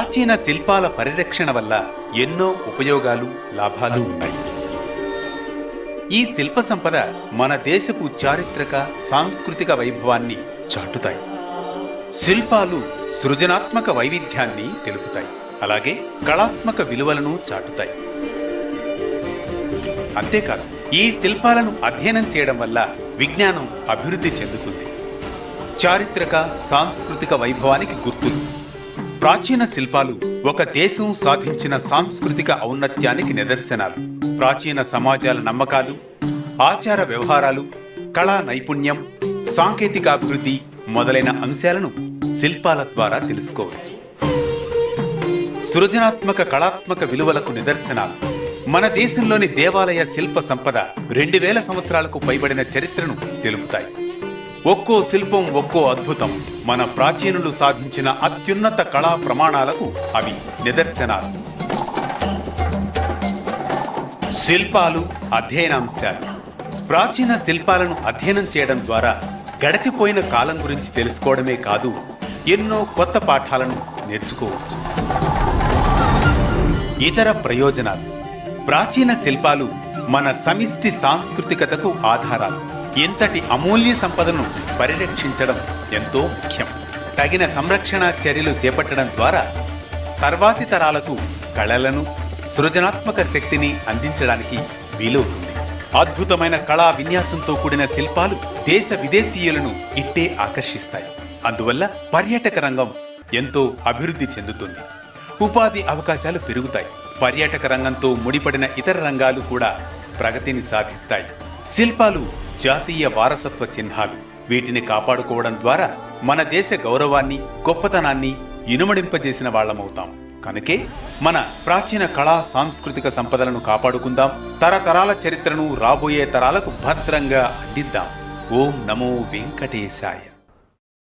ప్రాచీన శిల్పాల పరిరక్షణ వల్ల ఎన్నో ఉపయోగాలు, లాభాలు ఉన్నాయి. ఈ శిల్ప సంపద మన దేశపు చారిత్రక, సాంస్కృతిక వైభవాన్ని చాటుతాయి. శిల్పాలు సృజనాత్మక వైవిధ్యాన్ని తెలుపుతాయి, అలాగే కళాత్మక విలువలను చాటుతాయి. అంతేకాదు, ఈ శిల్పాలను అధ్యయనం చేయడం వల్ల విజ్ఞానం అభివృద్ధి చెందుతుంది. చారిత్రక, సాంస్కృతిక వైభవానికి గుర్తులు. ప్రాచీన శిల్పాలు ఒక దేశం సాధించిన సాంస్కృతిక ఔన్నత్యానికి నిదర్శనాలు. ప్రాచీన సమాజాల నమ్మకాలు, ఆచార వ్యవహారాలు, కళా నైపుణ్యం, సాంకేతిక అభివృద్ధి మొదలైన అంశాలను శిల్పాల ద్వారా తెలుసుకోవచ్చు. సృజనాత్మక, కళాత్మక విలువలకు నిదర్శనాలు. మన దేశంలోని దేవాలయ శిల్ప సంపద 2000 సంవత్సరాలకు పైబడిన చరిత్రను తెలుపుతాయి. ఒక్కో శిల్పం ఒక్కో అద్భుతం. మన ప్రాచీనులు సాధించిన అత్యున్నత కళా ప్రమాణాలకు అవి నిదర్శనాలు. శిల్పాలు, అధ్యయనాంశాలు. ప్రాచీన శిల్పాలను అధ్యయనం చేయడం ద్వారా గడిచిపోయిన కాలం గురించి తెలుసుకోవడమే కాదు, ఎన్నో కొత్త పాఠాలను నేర్చుకోవచ్చు. ఇతర ప్రయోజనాలు. ప్రాచీన శిల్పాలు మన సమిష్టి సాంస్కృతికతకు ఆధారాలు. ఇంతటి అమూల్య సంపదను పరిరక్షించడం ఎంతో ముఖ్యం. తగిన సంరక్షణ చర్యలు చేపట్టడం ద్వారా తర్వాతి తరాలకు కళలను, సృజనాత్మక శక్తిని అందించడానికి వీలవుతుంది. అద్భుతమైన కళా విన్యాసంతో కూడిన శిల్పాలు దేశ విదేశీయులను ఇట్టే ఆకర్షిస్తాయి. అందువల్ల పర్యాటక రంగం ఎంతో అభివృద్ధి చెందుతుంది. ఉపాధి అవకాశాలు పెరుగుతాయి. పర్యాటక రంగంతో ముడిపడిన ఇతర రంగాలు కూడా ప్రగతిని సాధిస్తాయి. శిల్పాలు జాతీయ వారసత్వ చిహ్నాలు. వీటిని కాపాడుకోవడం ద్వారా మన దేశ గౌరవాన్ని, గొప్పతనాన్ని ఇనుమడింపజేసిన వాళ్ళమవుతాం. కనుకే మన ప్రాచీన కళా, సాంస్కృతిక సంపదలను కాపాడుకుందాం. తరతరాల చరిత్రను రాబోయే తరాలకు భద్రంగా అందిద్దాం. ఓం నమో వెంకటేశాయ.